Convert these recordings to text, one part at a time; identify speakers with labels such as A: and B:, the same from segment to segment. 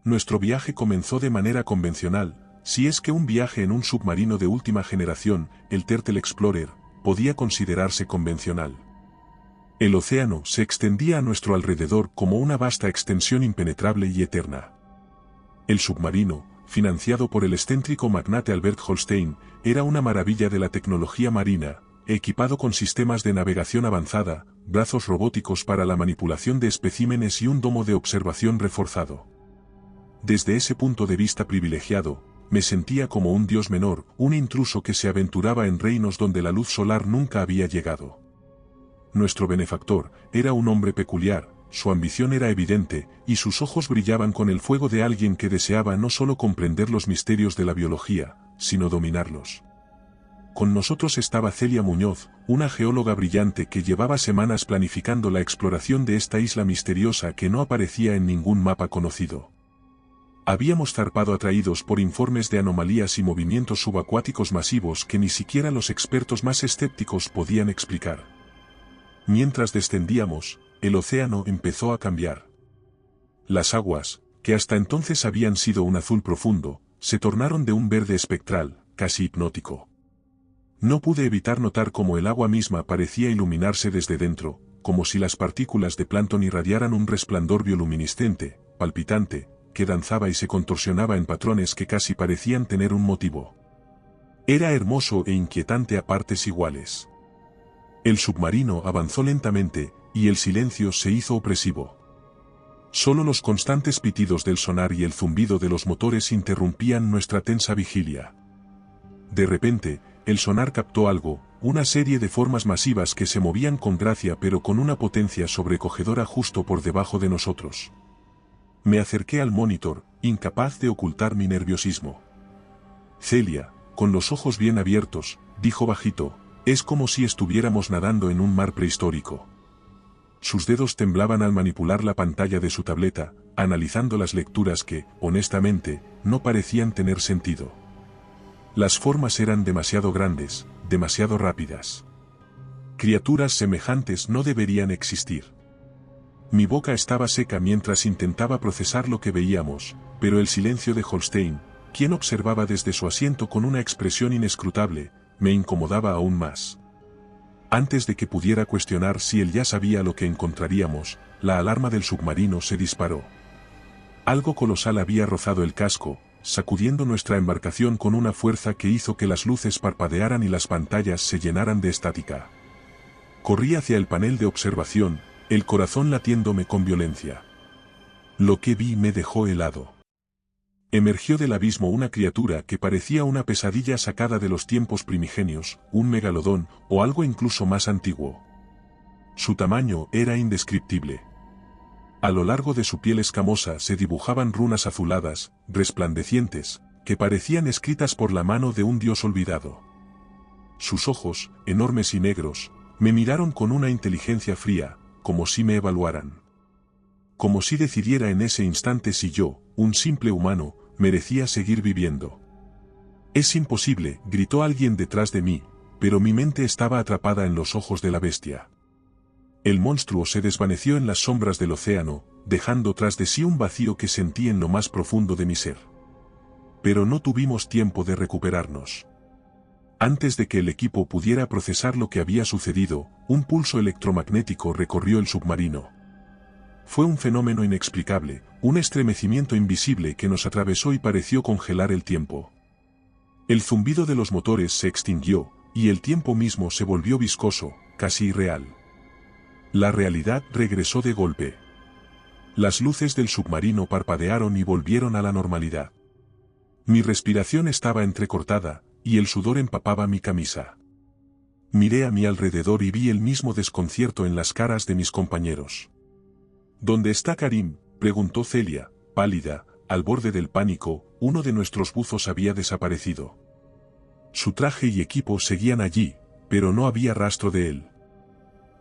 A: Nuestro viaje comenzó de manera convencional, si es que un viaje en un submarino de última generación, el Turtle Explorer, podía considerarse convencional. El océano se extendía a nuestro alrededor como una vasta extensión impenetrable y eterna. El submarino, financiado por el excéntrico magnate Albert Holstein, era una maravilla de la tecnología marina, equipado con sistemas de navegación avanzada, brazos robóticos para la manipulación de especímenes y un domo de observación reforzado. Desde ese punto de vista privilegiado, me sentía como un dios menor, un intruso que se aventuraba en reinos donde la luz solar nunca había llegado. Nuestro benefactor era un hombre peculiar, su ambición era evidente, y sus ojos brillaban con el fuego de alguien que deseaba no solo comprender los misterios de la biología, sino dominarlos. Con nosotros estaba Celia Muñoz, una geóloga brillante que llevaba semanas planificando la exploración de esta isla misteriosa que no aparecía en ningún mapa conocido. Habíamos zarpado atraídos por informes de anomalías y movimientos subacuáticos masivos que ni siquiera los expertos más escépticos podían explicar. Mientras descendíamos, el océano empezó a cambiar. Las aguas, que hasta entonces habían sido un azul profundo, se tornaron de un verde espectral, casi hipnótico. No pude evitar notar cómo el agua misma parecía iluminarse desde dentro, como si las partículas de plancton irradiaran un resplandor bioluminiscente, palpitante, que danzaba y se contorsionaba en patrones que casi parecían tener un motivo. Era hermoso e inquietante a partes iguales. El submarino avanzó lentamente, y el silencio se hizo opresivo. Solo los constantes pitidos del sonar y el zumbido de los motores interrumpían nuestra tensa vigilia. De repente, el sonar captó algo, una serie de formas masivas que se movían con gracia pero con una potencia sobrecogedora justo por debajo de nosotros. Me acerqué al monitor, incapaz de ocultar mi nerviosismo. Celia, con los ojos bien abiertos, dijo bajito, es como si estuviéramos nadando en un mar prehistórico. Sus dedos temblaban al manipular la pantalla de su tableta, analizando las lecturas que, honestamente, no parecían tener sentido. Las formas eran demasiado grandes, demasiado rápidas. Criaturas semejantes no deberían existir. Mi boca estaba seca mientras intentaba procesar lo que veíamos, pero el silencio de Holstein, quien observaba desde su asiento con una expresión inescrutable, me incomodaba aún más. Antes de que pudiera cuestionar si él ya sabía lo que encontraríamos, la alarma del submarino se disparó. Algo colosal había rozado el casco, sacudiendo nuestra embarcación con una fuerza que hizo que las luces parpadearan y las pantallas se llenaran de estática. Corrí hacia el panel de observación, el corazón latiéndome con violencia. Lo que vi me dejó helado. Emergió del abismo una criatura que parecía una pesadilla sacada de los tiempos primigenios, un megalodón, o algo incluso más antiguo. Su tamaño era indescriptible. A lo largo de su piel escamosa se dibujaban runas azuladas, resplandecientes, que parecían escritas por la mano de un dios olvidado. Sus ojos, enormes y negros, me miraron con una inteligencia fría, como si me evaluaran. Como si decidiera en ese instante si yo, un simple humano, merecía seguir viviendo. «Es imposible», gritó alguien detrás de mí, pero mi mente estaba atrapada en los ojos de la bestia. El monstruo se desvaneció en las sombras del océano, dejando tras de sí un vacío que sentí en lo más profundo de mi ser. Pero no tuvimos tiempo de recuperarnos. Antes de que el equipo pudiera procesar lo que había sucedido, un pulso electromagnético recorrió el submarino. Fue un fenómeno inexplicable, un estremecimiento invisible que nos atravesó y pareció congelar el tiempo. El zumbido de los motores se extinguió, y el tiempo mismo se volvió viscoso, casi irreal. La realidad regresó de golpe. Las luces del submarino parpadearon y volvieron a la normalidad. Mi respiración estaba entrecortada, y el sudor empapaba mi camisa. Miré a mi alrededor y vi el mismo desconcierto en las caras de mis compañeros. ¿Dónde está Karim?, preguntó Celia, pálida, al borde del pánico. Uno de nuestros buzos había desaparecido. Su traje y equipo seguían allí, pero no había rastro de él.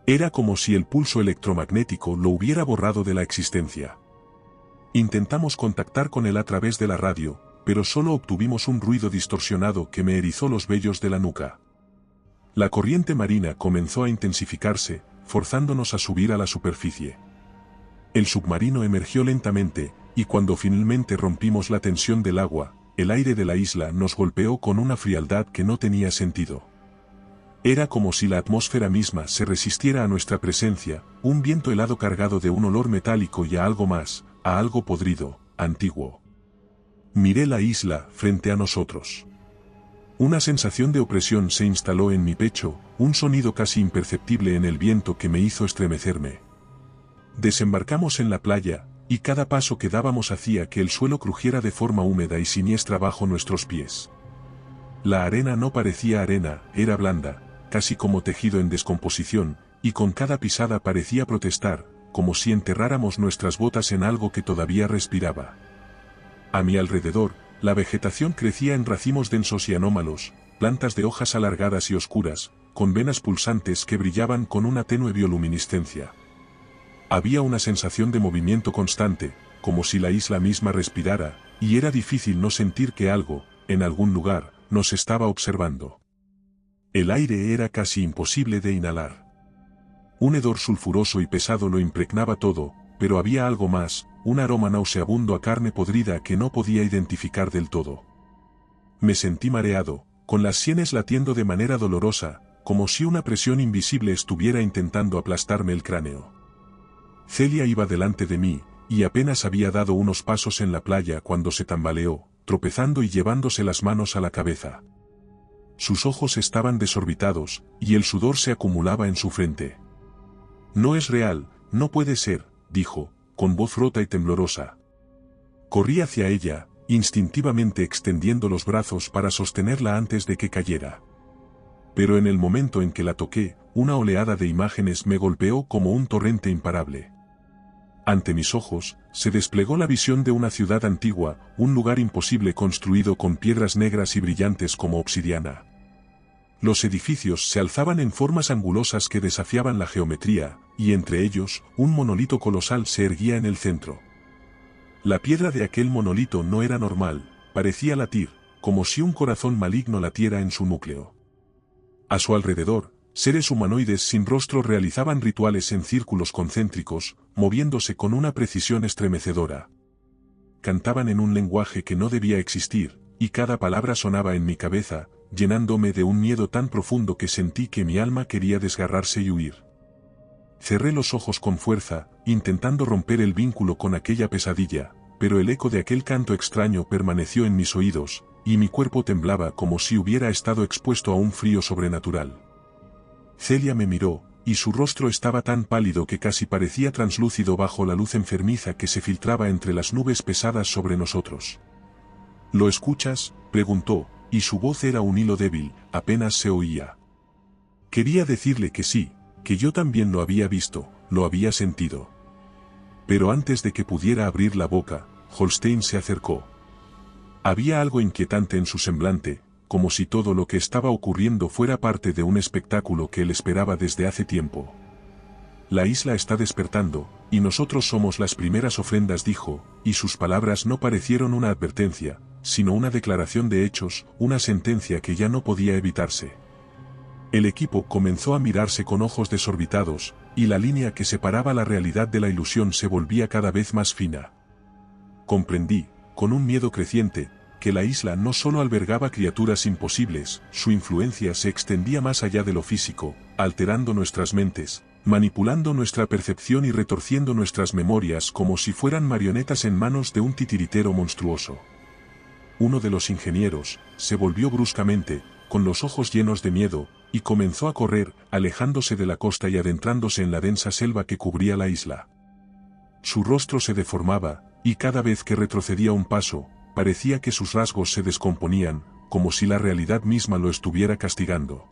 A: Era como si el pulso electromagnético lo hubiera borrado de la existencia. Intentamos contactar con él a través de la radio, pero solo obtuvimos un ruido distorsionado que me erizó los vellos de la nuca. La corriente marina comenzó a intensificarse, forzándonos a subir a la superficie. El submarino emergió lentamente, y cuando finalmente rompimos la tensión del agua, el aire de la isla nos golpeó con una frialdad que no tenía sentido. Era como si la atmósfera misma se resistiera a nuestra presencia, un viento helado cargado de un olor metálico y a algo más, a algo podrido, antiguo. Miré la isla frente a nosotros. Una sensación de opresión se instaló en mi pecho, un sonido casi imperceptible en el viento que me hizo estremecerme. Desembarcamos en la playa, y cada paso que dábamos hacía que el suelo crujiera de forma húmeda y siniestra bajo nuestros pies. La arena no parecía arena, era blanda, casi como tejido en descomposición, y con cada pisada parecía protestar, como si enterráramos nuestras botas en algo que todavía respiraba. A mi alrededor, la vegetación crecía en racimos densos y anómalos, plantas de hojas alargadas y oscuras, con venas pulsantes que brillaban con una tenue bioluminiscencia. Había una sensación de movimiento constante, como si la isla misma respirara, y era difícil no sentir que algo, en algún lugar, nos estaba observando. El aire era casi imposible de inhalar. Un hedor sulfuroso y pesado lo impregnaba todo, pero había algo más, un aroma nauseabundo a carne podrida que no podía identificar del todo. Me sentí mareado, con las sienes latiendo de manera dolorosa, como si una presión invisible estuviera intentando aplastarme el cráneo. Celia iba delante de mí, y apenas había dado unos pasos en la playa cuando se tambaleó, tropezando y llevándose las manos a la cabeza. Sus ojos estaban desorbitados, y el sudor se acumulaba en su frente. «No es real, no puede ser», dijo, con voz rota y temblorosa. Corrí hacia ella, instintivamente extendiendo los brazos para sostenerla antes de que cayera. Pero en el momento en que la toqué, una oleada de imágenes me golpeó como un torrente imparable. Ante mis ojos, se desplegó la visión de una ciudad antigua, un lugar imposible construido con piedras negras y brillantes como obsidiana. Los edificios se alzaban en formas angulosas que desafiaban la geometría, y entre ellos, un monolito colosal se erguía en el centro. La piedra de aquel monolito no era normal, parecía latir, como si un corazón maligno latiera en su núcleo. A su alrededor, seres humanoides sin rostro realizaban rituales en círculos concéntricos, moviéndose con una precisión estremecedora. Cantaban en un lenguaje que no debía existir, y cada palabra sonaba en mi cabeza, llenándome de un miedo tan profundo que sentí que mi alma quería desgarrarse y huir. Cerré los ojos con fuerza, intentando romper el vínculo con aquella pesadilla, pero el eco de aquel canto extraño permaneció en mis oídos, y mi cuerpo temblaba como si hubiera estado expuesto a un frío sobrenatural. Celia me miró, y su rostro estaba tan pálido que casi parecía translúcido bajo la luz enfermiza que se filtraba entre las nubes pesadas sobre nosotros. «¿Lo escuchas?», preguntó, y su voz era un hilo débil, apenas se oía. Quería decirle que sí, que yo también lo había visto, lo había sentido. Pero antes de que pudiera abrir la boca, Holstein se acercó. Había algo inquietante en su semblante, como si todo lo que estaba ocurriendo fuera parte de un espectáculo que él esperaba desde hace tiempo. «La isla está despertando, y nosotros somos las primeras ofrendas», dijo, y sus palabras no parecieron una advertencia, sino una declaración de hechos, una sentencia que ya no podía evitarse. El equipo comenzó a mirarse con ojos desorbitados, y la línea que separaba la realidad de la ilusión se volvía cada vez más fina. Comprendí, con un miedo creciente, que la isla no solo albergaba criaturas imposibles, su influencia se extendía más allá de lo físico, alterando nuestras mentes, manipulando nuestra percepción y retorciendo nuestras memorias como si fueran marionetas en manos de un titiritero monstruoso. Uno de los ingenieros se volvió bruscamente, con los ojos llenos de miedo, y comenzó a correr, alejándose de la costa y adentrándose en la densa selva que cubría la isla. Su rostro se deformaba, y cada vez que retrocedía un paso, parecía que sus rasgos se descomponían, como si la realidad misma lo estuviera castigando.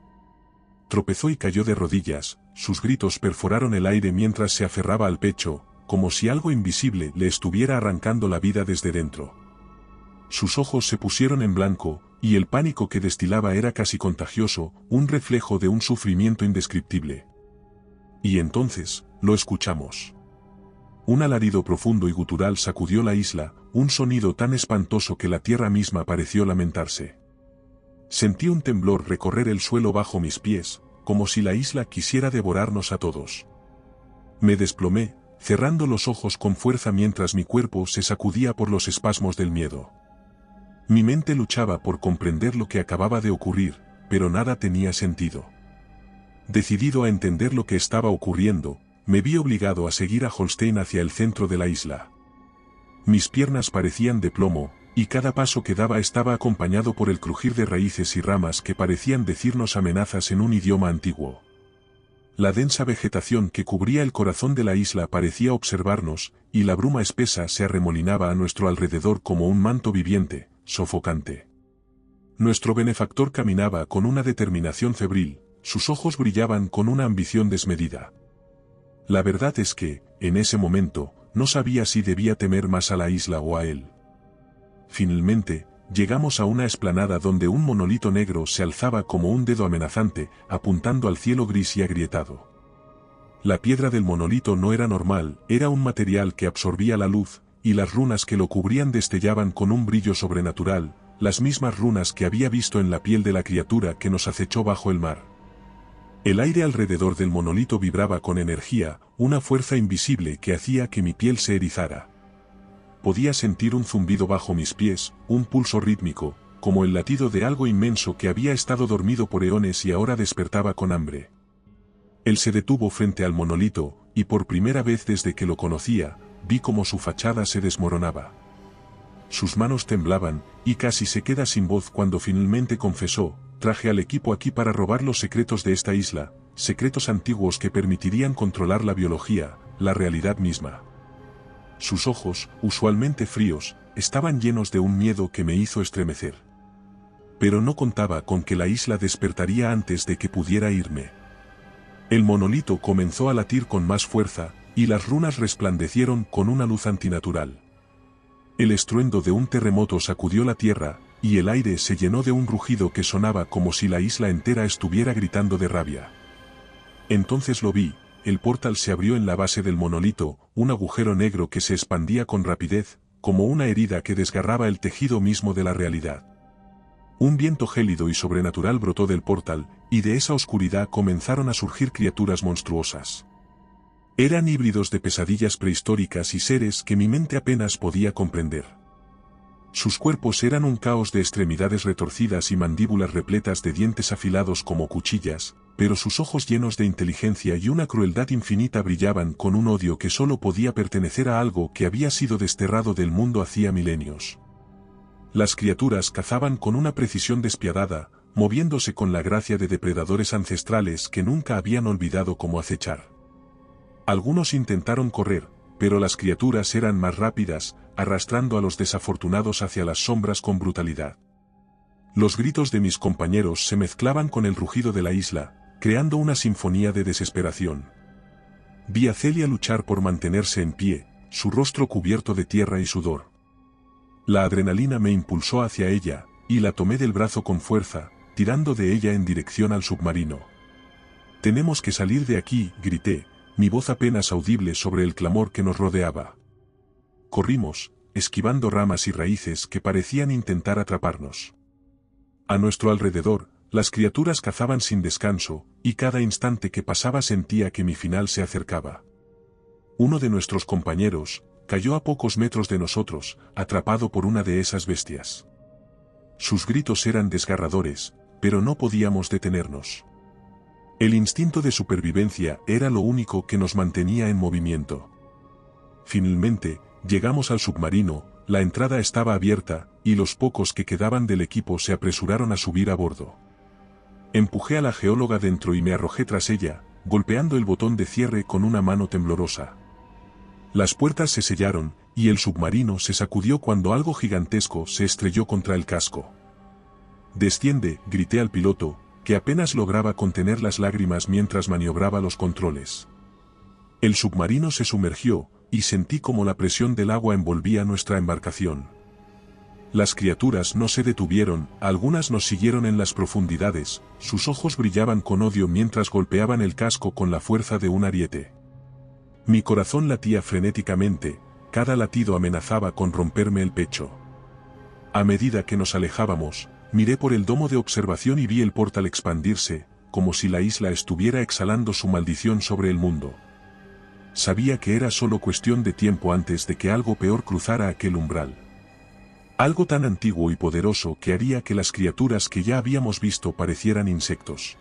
A: Tropezó y cayó de rodillas, sus gritos perforaron el aire mientras se aferraba al pecho, como si algo invisible le estuviera arrancando la vida desde dentro. Sus ojos se pusieron en blanco, y el pánico que destilaba era casi contagioso, un reflejo de un sufrimiento indescriptible. Y entonces, lo escuchamos. Un alarido profundo y gutural sacudió la isla, un sonido tan espantoso que la tierra misma pareció lamentarse. Sentí un temblor recorrer el suelo bajo mis pies, como si la isla quisiera devorarnos a todos. Me desplomé, cerrando los ojos con fuerza mientras mi cuerpo se sacudía por los espasmos del miedo. Mi mente luchaba por comprender lo que acababa de ocurrir, pero nada tenía sentido. Decidido a entender lo que estaba ocurriendo, me vi obligado a seguir a Holstein hacia el centro de la isla. Mis piernas parecían de plomo, y cada paso que daba estaba acompañado por el crujir de raíces y ramas que parecían decirnos amenazas en un idioma antiguo. La densa vegetación que cubría el corazón de la isla parecía observarnos, y la bruma espesa se arremolinaba a nuestro alrededor como un manto viviente, sofocante. Nuestro benefactor caminaba con una determinación febril, sus ojos brillaban con una ambición desmedida. La verdad es que, en ese momento, no sabía si debía temer más a la isla o a él. Finalmente, llegamos a una explanada donde un monolito negro se alzaba como un dedo amenazante, apuntando al cielo gris y agrietado. La piedra del monolito no era normal, era un material que absorbía la luz, y las runas que lo cubrían destellaban con un brillo sobrenatural, las mismas runas que había visto en la piel de la criatura que nos acechó bajo el mar. El aire alrededor del monolito vibraba con energía, una fuerza invisible que hacía que mi piel se erizara. Podía sentir un zumbido bajo mis pies, un pulso rítmico, como el latido de algo inmenso que había estado dormido por eones y ahora despertaba con hambre. Él se detuvo frente al monolito, y por primera vez desde que lo conocía, vi cómo su fachada se desmoronaba. Sus manos temblaban, y casi se queda sin voz cuando finalmente confesó: traje al equipo aquí para robar los secretos de esta isla, secretos antiguos que permitirían controlar la biología, la realidad misma. Sus ojos, usualmente fríos, estaban llenos de un miedo que me hizo estremecer. Pero no contaba con que la isla despertaría antes de que pudiera irme. El monolito comenzó a latir con más fuerza, y las runas resplandecieron con una luz antinatural. El estruendo de un terremoto sacudió la tierra, y el aire se llenó de un rugido que sonaba como si la isla entera estuviera gritando de rabia. Entonces lo vi, el portal se abrió en la base del monolito, un agujero negro que se expandía con rapidez, como una herida que desgarraba el tejido mismo de la realidad. Un viento gélido y sobrenatural brotó del portal, y de esa oscuridad comenzaron a surgir criaturas monstruosas. Eran híbridos de pesadillas prehistóricas y seres que mi mente apenas podía comprender. Sus cuerpos eran un caos de extremidades retorcidas y mandíbulas repletas de dientes afilados como cuchillas, pero sus ojos llenos de inteligencia y una crueldad infinita brillaban con un odio que solo podía pertenecer a algo que había sido desterrado del mundo hacía milenios. Las criaturas cazaban con una precisión despiadada, moviéndose con la gracia de depredadores ancestrales que nunca habían olvidado cómo acechar. Algunos intentaron correr, pero las criaturas eran más rápidas, arrastrando a los desafortunados hacia las sombras con brutalidad. Los gritos de mis compañeros se mezclaban con el rugido de la isla, creando una sinfonía de desesperación. Vi a Celia luchar por mantenerse en pie, su rostro cubierto de tierra y sudor. La adrenalina me impulsó hacia ella, y la tomé del brazo con fuerza, tirando de ella en dirección al submarino. «Tenemos que salir de aquí», grité, mi voz apenas audible sobre el clamor que nos rodeaba. Corrimos, esquivando ramas y raíces que parecían intentar atraparnos. A nuestro alrededor, las criaturas cazaban sin descanso, y cada instante que pasaba sentía que mi final se acercaba. Uno de nuestros compañeros cayó a pocos metros de nosotros, atrapado por una de esas bestias. Sus gritos eran desgarradores, pero no podíamos detenernos. El instinto de supervivencia era lo único que nos mantenía en movimiento. Finalmente, llegamos al submarino, la entrada estaba abierta, y los pocos que quedaban del equipo se apresuraron a subir a bordo. Empujé a la geóloga dentro y me arrojé tras ella, golpeando el botón de cierre con una mano temblorosa. Las puertas se sellaron, y el submarino se sacudió cuando algo gigantesco se estrelló contra el casco. «Desciende», grité al piloto, que apenas lograba contener las lágrimas mientras maniobraba los controles. El submarino se sumergió, y sentí como la presión del agua envolvía nuestra embarcación. Las criaturas no se detuvieron, algunas nos siguieron en las profundidades, sus ojos brillaban con odio mientras golpeaban el casco con la fuerza de un ariete. Mi corazón latía frenéticamente, cada latido amenazaba con romperme el pecho. A medida que nos alejábamos, miré por el domo de observación y vi el portal expandirse, como si la isla estuviera exhalando su maldición sobre el mundo. sabía que era solo cuestión de tiempo antes de que algo peor cruzara aquel umbral. Algo tan antiguo y poderoso que haría que las criaturas que ya habíamos visto parecieran insectos.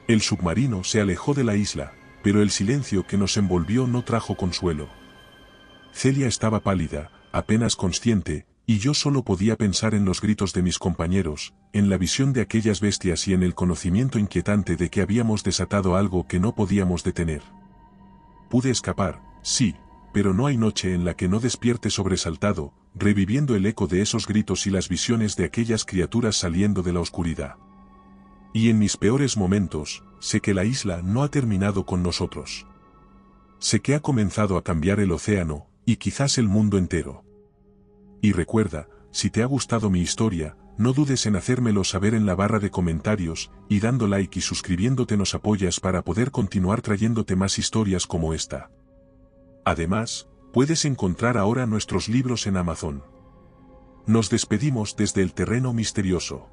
A: El submarino se alejó de la isla, pero el silencio que nos envolvió no trajo consuelo. Celia estaba pálida, apenas consciente, y yo solo podía pensar en los gritos de mis compañeros, en la visión de aquellas bestias y en el conocimiento inquietante de que habíamos desatado algo que no podíamos detener. Pude escapar, sí, pero no hay noche en la que no despierte sobresaltado, reviviendo el eco de esos gritos y las visiones de aquellas criaturas saliendo de la oscuridad. Y en mis peores momentos, sé que la isla no ha terminado con nosotros. Sé que ha comenzado a cambiar el océano, y quizás el mundo entero. Y recuerda, si te ha gustado mi historia, no dudes en hacérmelo saber en la barra de comentarios, y dando like y suscribiéndote nos apoyas para poder continuar trayéndote más historias como esta. Además, puedes encontrar ahora nuestros libros en Amazon. Nos despedimos desde el terreno misterioso.